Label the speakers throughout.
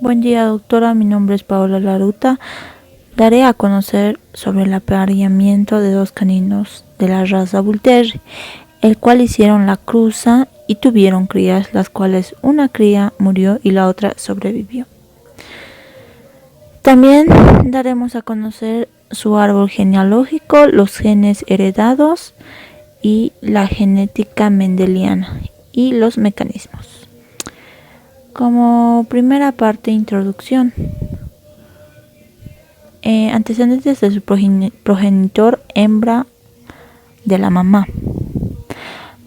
Speaker 1: Buen día, doctora. Mi nombre es Paola Laruta. Daré a conocer sobre el apareamiento de dos caninos de la raza Bull Terrier, el cual hicieron la cruza y tuvieron crías, las cuales una cría murió y la otra sobrevivió. También daremos a conocer su árbol genealógico, los genes heredados y la genética mendeliana y los mecanismos. Como primera parte, introducción. Antecedentes de su progenitor hembra de la mamá.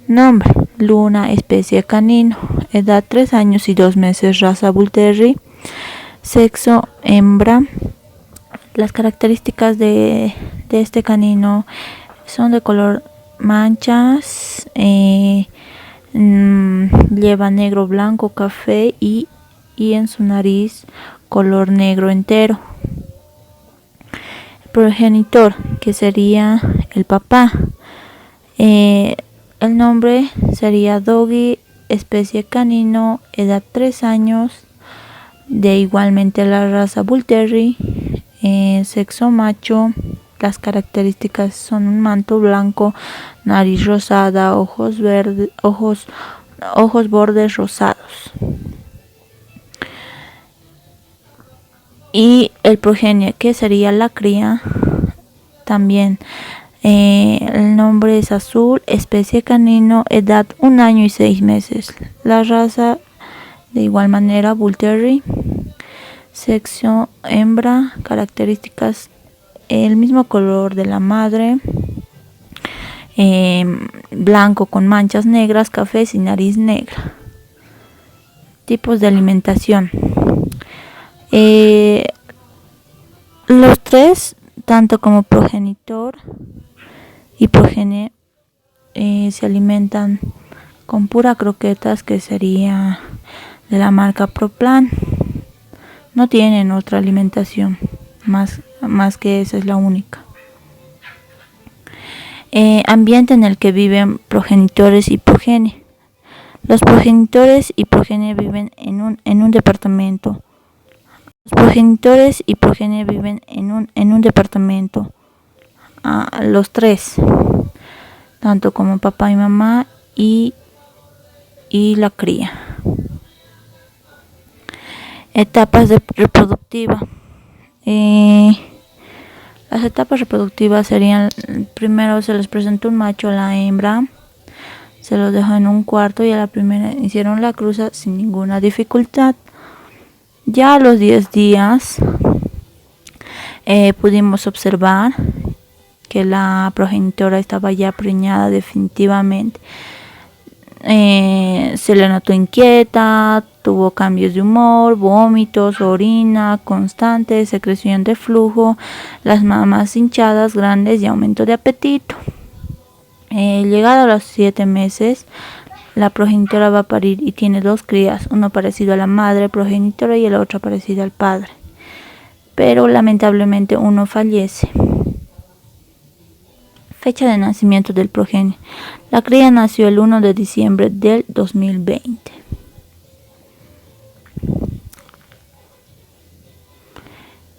Speaker 1: Nombre: Luna, especie canino. Edad: 3 años y 2 meses, raza Bull Terrier. Sexo: hembra. Las características de este canino son de color manchas, lleva negro, blanco, café y en su nariz color negro entero. Progenitor, que sería el papá. El nombre sería Doggy, especie canino, edad 3 años, de igualmente la raza Bull Terrier. Sexo macho. Las características son un manto blanco, nariz rosada, ojos verdes, ojos bordes rosados. Y el progenie, que sería la cría, también el nombre es Azul, especie canino, edad 1 año y 6 meses. La raza de igual manera Bull Terrier. Sexo hembra. Características: el mismo color de la madre, blanco con manchas negras, café y nariz negra. Tipos de alimentación. Los tres, tanto como progenitor y progenie, se alimentan con pura croquetas, que sería de la marca Proplan. No tienen otra alimentación más que esa, es la única. Ambiente en el que viven progenitores y progenie. Los progenitores y progenie viven en un departamento. Los progenitores y progenie viven en un departamento. Los tres, tanto como papá y mamá y la cría. Etapas reproductivas. Las etapas reproductivas serían: primero se les presentó un macho a la hembra, se los dejó en un cuarto y a la primera hicieron la cruza sin ninguna dificultad. Ya a los 10 días pudimos observar que la progenitora estaba ya preñada definitivamente. Se le notó inquieta, tuvo cambios de humor, vómitos, orina constante, secreción de flujo, las mamas hinchadas grandes y aumento de apetito. Llegado a los 7 meses, la progenitora va a parir y tiene 2 crías, uno parecido a la madre progenitora y el otro parecido al padre, pero lamentablemente uno fallece. Fecha de nacimiento del progenie. La cría nació el 1 de diciembre del 2020.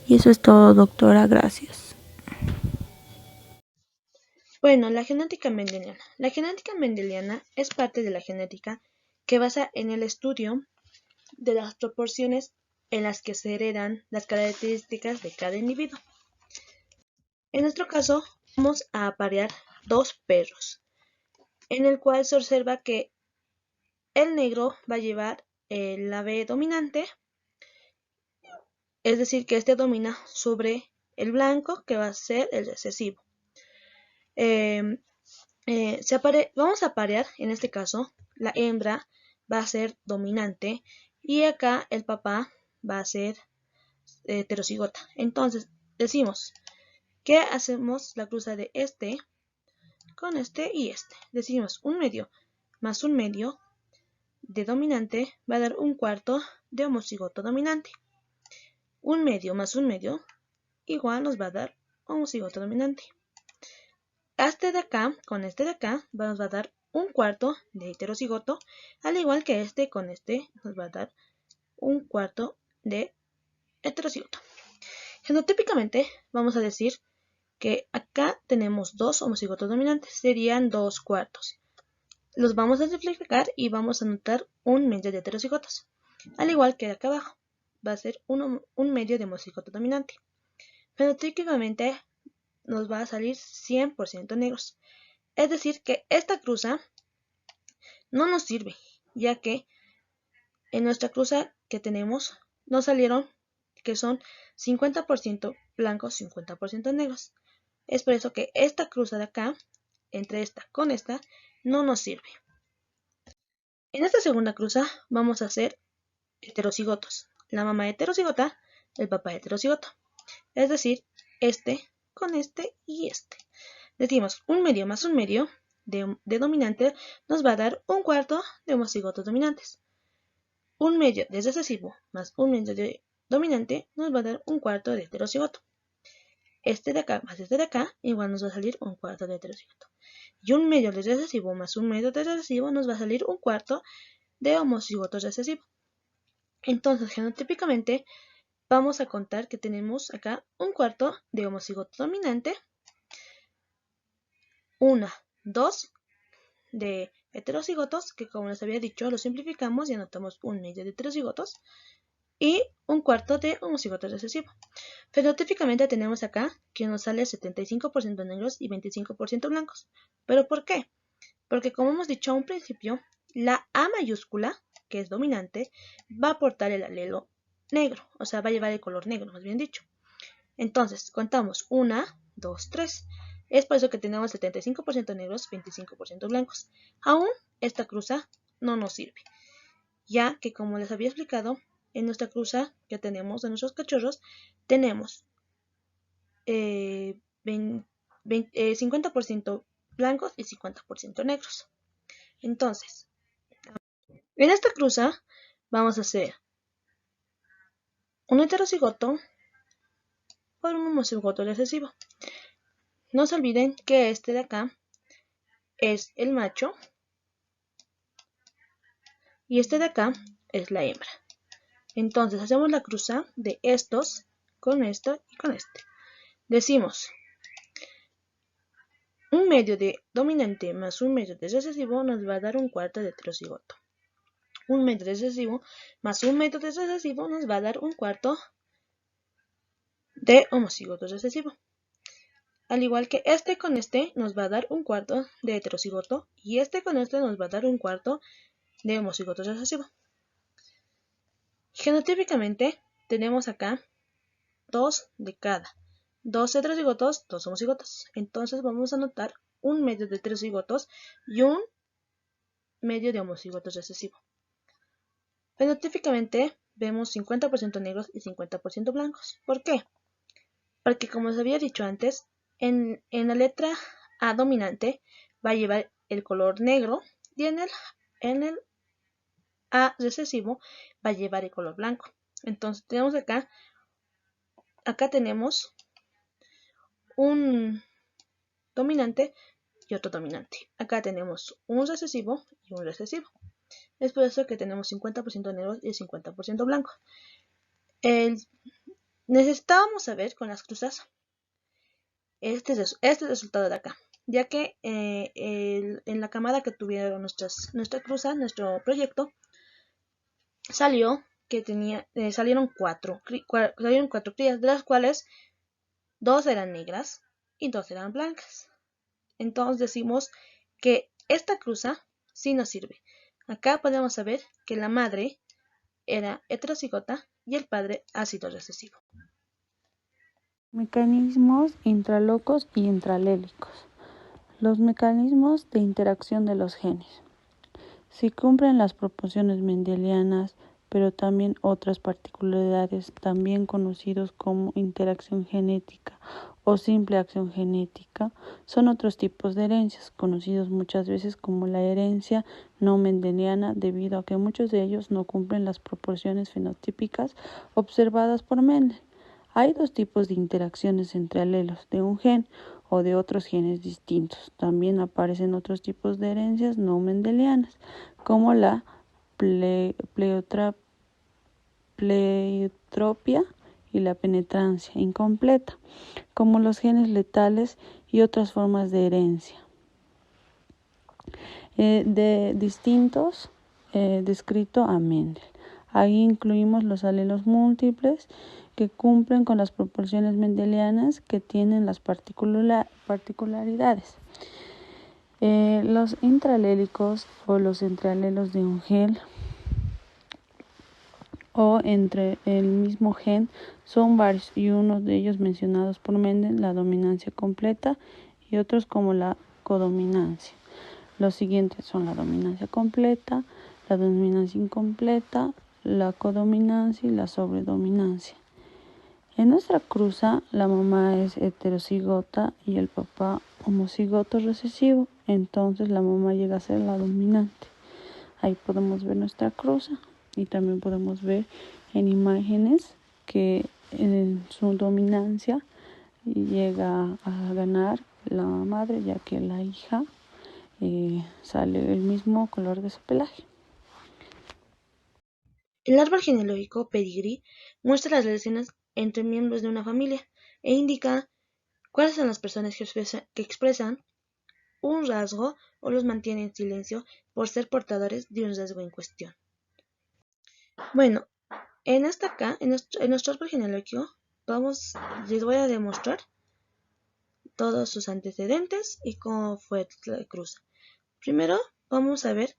Speaker 1: Y eso es todo, doctora. Gracias.
Speaker 2: Bueno, la genética mendeliana. La genética mendeliana es parte de la genética que basa en el estudio de las proporciones en las que se heredan las características de cada individuo. En nuestro caso, vamos a aparear 2 perros, en el cual se observa que el negro va a llevar el ave dominante, es decir, que este domina sobre el blanco, que va a ser el recesivo. Vamos a aparear, en este caso, la hembra va a ser dominante y acá el papá va a ser heterocigota. Entonces, decimos que hacemos la cruza de este con este y este. Decimos 1 medio más 1 medio de dominante va a dar 1/4 de homocigoto dominante. 1 medio más 1 medio igual nos va a dar homocigoto dominante. Este de acá con este de acá nos va a dar 1/4 de heterocigoto, al igual que este con este nos va a dar 1/4 de heterocigoto. Genotípicamente vamos a decir que acá tenemos dos homocigotos dominantes, serían 2/4. Los vamos a simplificar y vamos a anotar un medio de heterocigotos. Al igual que acá abajo, va a ser un medio de homocigoto dominante. Fenotípicamente nos va a salir 100% negros. Es decir, que esta cruza no nos sirve, ya que en nuestra cruza que tenemos nos salieron que son 50% blancos, 50% negros. Es por eso que esta cruza de acá, entre esta con esta, no nos sirve. En esta segunda cruza vamos a hacer heterocigotos. La mamá heterocigota, el papá heterocigoto. Es decir, este con este y este. Decimos un medio más un medio de dominante nos va a dar 1/4 de homocigotos dominantes. Un medio de recesivo más un medio de dominante nos va a dar 1/4 de heterocigoto. Este de acá más este de acá igual nos va a salir 1/4 de heterocigoto. Y un medio de recesivo más un medio de recesivo nos va a salir 1/4 de homocigoto recesivo. Entonces, genotípicamente, vamos a contar que tenemos acá 1/4 de homocigoto dominante, 2 de heterocigotos, que como les había dicho, lo simplificamos y anotamos un medio de heterocigotos, y 1/4 de homocigoto recesivo. Fenotípicamente tenemos acá que nos sale 75% negros y 25% blancos. ¿Pero por qué? Porque como hemos dicho a un principio, la A mayúscula, que es dominante, va a aportar el alelo negro, o sea, va a llevar el color negro, más bien dicho. Entonces, contamos 1, 2, 3. Es por eso que tenemos 75% negros, 25% blancos. Aún esta cruza no nos sirve, ya que como les había explicado, en nuestra cruza que tenemos de nuestros cachorros, tenemos 50% blancos y 50% negros. Entonces, en esta cruza vamos a hacer un heterocigoto por un homocigoto recesivo. No se olviden que este de acá es el macho y este de acá es la hembra. Entonces hacemos la cruza de estos con esto y con este. Decimos un medio de dominante más un medio de recesivo nos va a dar 1/4 de heterocigoto. Un medio de recesivo más un medio de recesivo nos va a dar 1/4 de homocigoto recesivo. Al igual que este con este nos va a dar 1/4 de heterocigoto y este con este nos va a dar 1/4 de homocigoto recesivo. Genotípicamente tenemos acá 2 de cada. 2 heterocigotos, 2 homocigotos. Entonces vamos a anotar un medio de heterocigotos y un medio de homocigoto recesivo. Fenotípicamente vemos 50% negros y 50% blancos. ¿Por qué? Porque como les había dicho antes, en la letra A dominante va a llevar el color negro y en el A recesivo va a llevar el color blanco. Entonces tenemos acá tenemos un dominante y otro dominante. Acá tenemos un recesivo y un recesivo. Es por eso que tenemos 50% negros y 50% blancos. Necesitábamos saber con las cruzas este resultado de acá, ya que en la camada que tuvieron nuestra cruza, nuestro proyecto, salió que salieron cuatro crías, de las cuales 2 eran negras y 2 eran blancas. Entonces decimos que esta cruza sí nos sirve. Acá podemos saber que la madre era heterocigota y el padre ácido recesivo.
Speaker 1: Mecanismos intralocos y intralélicos. Los mecanismos de interacción de los genes. Si cumplen las proporciones mendelianas, pero también otras particularidades, también conocidos como interacción genética o simple acción genética, son otros tipos de herencias, conocidos muchas veces como la herencia no mendeliana, debido a que muchos de ellos no cumplen las proporciones fenotípicas observadas por Mendel. Hay 2 tipos de interacciones entre alelos de un gen o de otros genes distintos. También aparecen otros tipos de herencias no mendelianas, como la
Speaker 3: pleiotropia y la penetrancia incompleta, como los genes letales y otras formas de herencia. De distintos descrito a Mendel. Ahí incluimos los alelos múltiples que cumplen con las proporciones mendelianas que tienen las particularidades. Los intralélicos o los entrealelos de un gen o entre el mismo gen son varios y unos de ellos mencionados por Mendel, la dominancia completa, y otros como la codominancia. Los siguientes son la dominancia completa, la dominancia incompleta, la codominancia y la sobredominancia. En nuestra cruza, la mamá es heterocigota y el papá homocigoto recesivo, entonces la mamá llega a ser la dominante. Ahí podemos ver nuestra cruza y también podemos ver en imágenes que en su dominancia llega a ganar la madre, ya que la hija sale el mismo color de su pelaje.
Speaker 2: El árbol genealógico Pedigree muestra las relaciones entre miembros de una familia e indica cuáles son las personas que expresan un rasgo o los mantienen en silencio por ser portadores de un rasgo en cuestión. Bueno, en nuestro árbol genealógico les voy a demostrar todos sus antecedentes y cómo fue la cruz. Primero, vamos a ver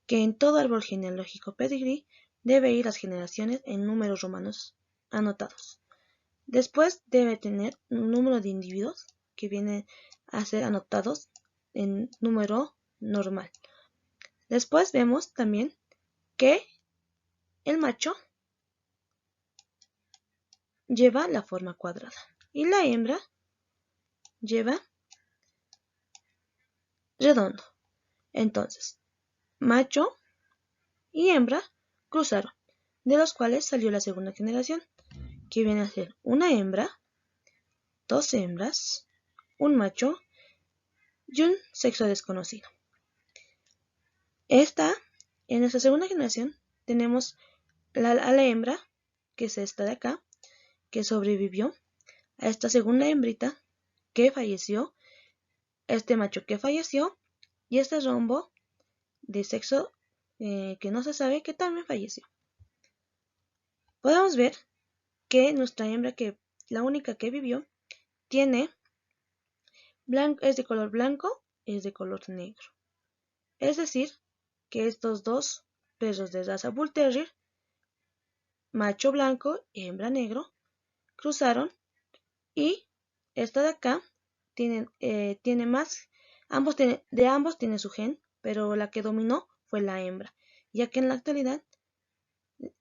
Speaker 2: que en todo árbol genealógico Pedigree debe ir las generaciones en números romanos anotados. Después debe tener un número de individuos que vienen a ser anotados en número normal. Después vemos también que el macho lleva la forma cuadrada y la hembra lleva redondo. Entonces, macho y hembra cruzaron, de los cuales salió la segunda generación, que viene a ser una hembra, dos hembras, un macho y un sexo desconocido. En nuestra segunda generación tenemos a la hembra, que es esta de acá, que sobrevivió, a esta segunda hembrita que falleció, este macho que falleció y este rombo de sexo que no se sabe que también falleció. Podemos ver que nuestra hembra, que la única que vivió, es de color blanco, es de color negro. Es decir, que estos dos perros de raza Bull Terrier, macho blanco y hembra negro, cruzaron y esta de acá tiene más, de ambos tiene su gen, pero la que dominó fue la hembra, ya que en la actualidad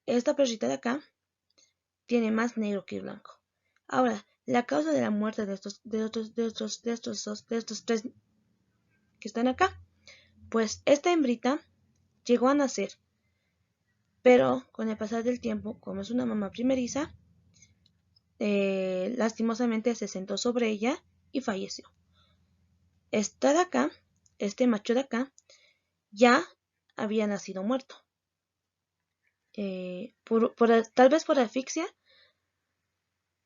Speaker 2: esta perrita de acá tiene más negro que blanco. Ahora, la causa de la muerte de estos tres que están acá, pues esta hembrita llegó a nacer, pero con el pasar del tiempo, como es una mamá primeriza, lastimosamente se sentó sobre ella y falleció. Esta de acá, este macho de acá, ya había nacido muerto. Tal vez por asfixia.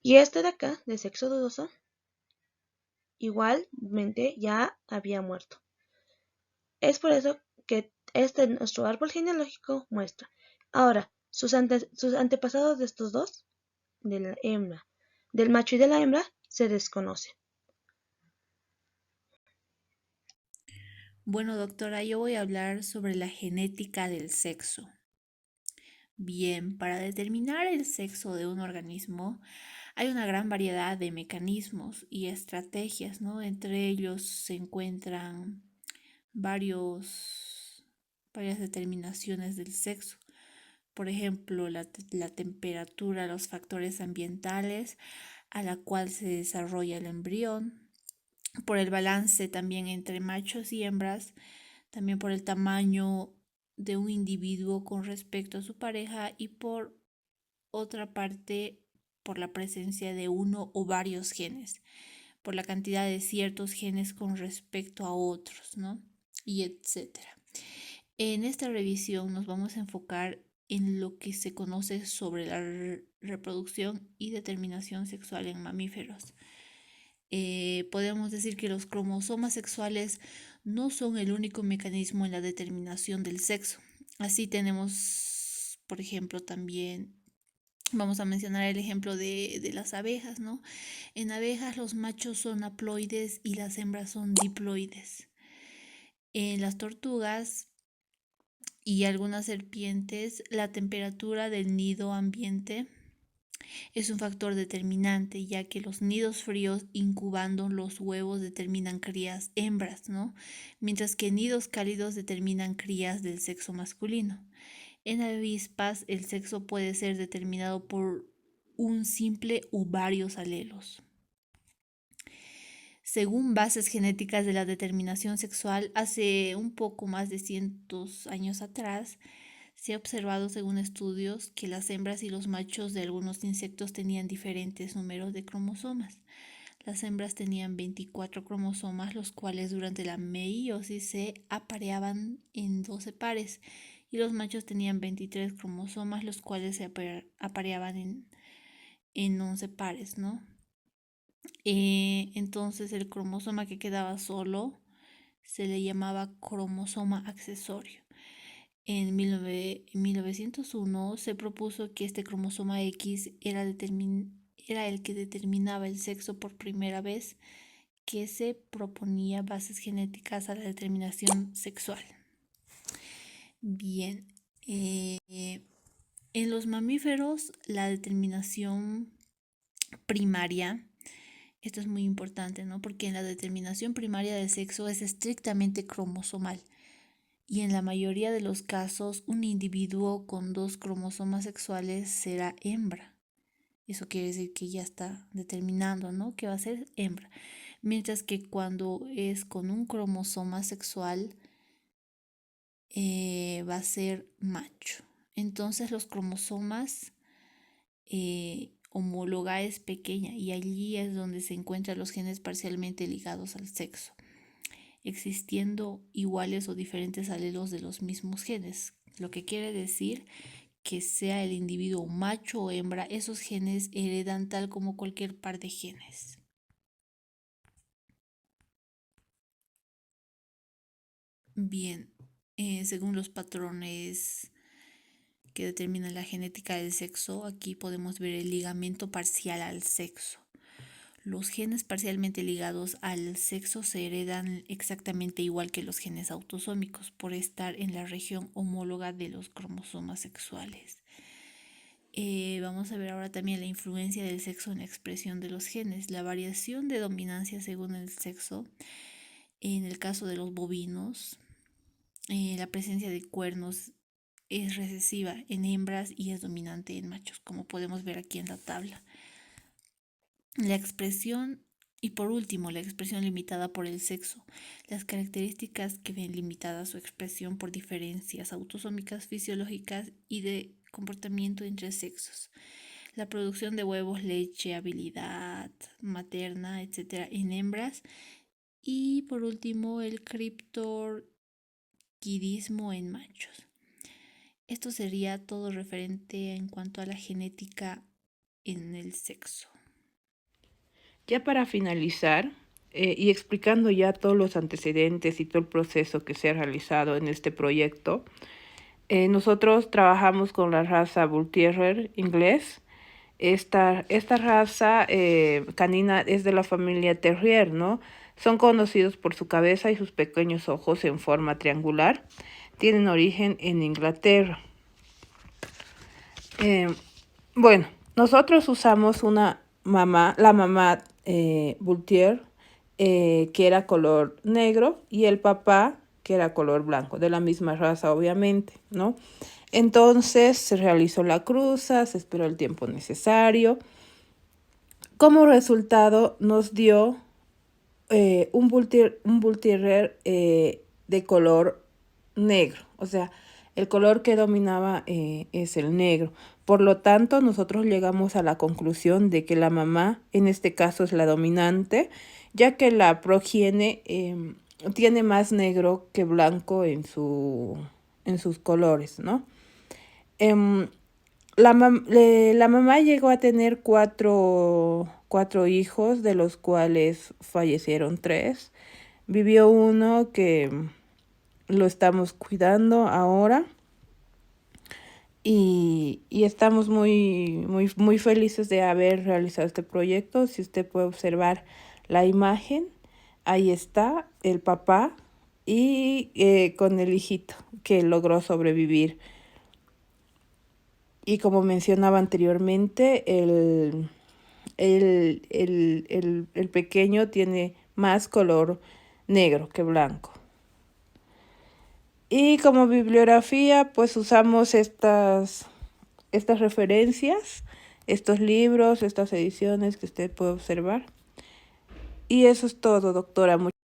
Speaker 2: Y este de acá, de sexo dudoso, igualmente ya había muerto. Es por eso que nuestro árbol genealógico muestra. Ahora, sus antepasados de estos dos, de la hembra, del macho y de la hembra, se desconocen.
Speaker 1: Bueno, doctora, yo voy a hablar sobre la genética del sexo. Bien, para determinar el sexo de un organismo hay una gran variedad de mecanismos y estrategias, ¿no? Entre ellos se encuentran varias determinaciones del sexo. Por ejemplo, la temperatura, los factores ambientales a la cual se desarrolla el embrión, por el balance también entre machos y hembras, también por el tamaño de un individuo con respecto a su pareja y por otra parte por la presencia de uno o varios genes, por la cantidad de ciertos genes con respecto a otros, ¿no? Y etcétera. En esta revisión nos vamos a enfocar en lo que se conoce sobre la reproducción y determinación sexual en mamíferos. Podemos decir que los cromosomas sexuales no son el único mecanismo en la determinación del sexo. Así tenemos, por ejemplo, también vamos a mencionar el ejemplo de las abejas, ¿no? En abejas los machos son haploides y las hembras son diploides. En las tortugas y algunas serpientes, la temperatura del nido ambiente es un factor determinante, ya que los nidos fríos incubando los huevos determinan crías hembras, ¿no? Mientras que nidos cálidos determinan crías del sexo masculino. En avispas, el sexo puede ser determinado por un simple o varios alelos. Según bases genéticas de la determinación sexual, hace un poco más de 100 años atrás, se ha observado según estudios que las hembras y los machos de algunos insectos tenían diferentes números de cromosomas. Las hembras tenían 24 cromosomas, los cuales durante la meiosis se apareaban en 12 pares, y los machos tenían 23 cromosomas, los cuales se apareaban en 11 pares, ¿no? Entonces el cromosoma que quedaba solo se le llamaba cromosoma accesorio. En 1901 se propuso que este cromosoma X era el que determinaba el sexo por primera vez, que se proponía bases genéticas a la determinación sexual. Bien, en los mamíferos la determinación primaria, esto es muy importante, ¿no? Porque en la determinación primaria del sexo es estrictamente cromosomal. Y en la mayoría de los casos, un individuo con 2 cromosomas sexuales será hembra. Eso quiere decir que ya está determinando, ¿no? Que va a ser hembra. Mientras que cuando es con un cromosoma sexual, va a ser macho. Entonces los cromosomas homóloga es pequeña y allí es donde se encuentran los genes parcialmente ligados al sexo, existiendo iguales o diferentes alelos de los mismos genes, lo que quiere decir que sea el individuo macho o hembra, esos genes heredan tal como cualquier par de genes. Bien, según los patrones que determinan la genética del sexo, aquí podemos ver el ligamento parcial al sexo. Los genes parcialmente ligados al sexo se heredan exactamente igual que los genes autosómicos por estar en la región homóloga de los cromosomas sexuales. Vamos a ver ahora también la influencia del sexo en la expresión de los genes. La variación de dominancia según el sexo, en el caso de los bovinos, la presencia de cuernos es recesiva en hembras y es dominante en machos, como podemos ver aquí en la tabla. La expresión y por último, la expresión limitada por el sexo. Las características que ven limitada su expresión por diferencias autosómicas, fisiológicas y de comportamiento entre sexos. La producción de huevos, leche, habilidad materna, etc. en hembras. Y por último, el criptorquidismo en machos. Esto sería todo referente en cuanto a la genética en el sexo.
Speaker 4: Ya para finalizar, y explicando ya todos los antecedentes y todo el proceso que se ha realizado en este proyecto, nosotros trabajamos con la raza Bull Terrier inglés. Esta raza canina es de la familia Terrier, ¿no? Son conocidos por su cabeza y sus pequeños ojos en forma triangular. Tienen origen en Inglaterra. Bueno, nosotros usamos la mamá Bull Terrier, que era color negro, y el papá, que era color blanco, de la misma raza, obviamente, ¿no? Entonces se realizó la cruza, se esperó el tiempo necesario. Como resultado nos dio un Bull Terrier de color negro, o sea, el color que dominaba es el negro. Por lo tanto, nosotros llegamos a la conclusión de que la mamá, en este caso, es la dominante, ya que la progenie tiene más negro que blanco en sus colores, ¿no? Em, la mamá llegó a tener cuatro hijos, de los cuales fallecieron 3. Vivió uno que lo estamos cuidando ahora y estamos muy felices de haber realizado este proyecto. Si usted puede observar la imagen, ahí está el papá y con el hijito que logró sobrevivir. Y como mencionaba anteriormente, el pequeño tiene más color negro que blanco. Y como bibliografía, pues usamos estas referencias, estos libros, estas ediciones que usted puede observar. Y eso es todo, doctora.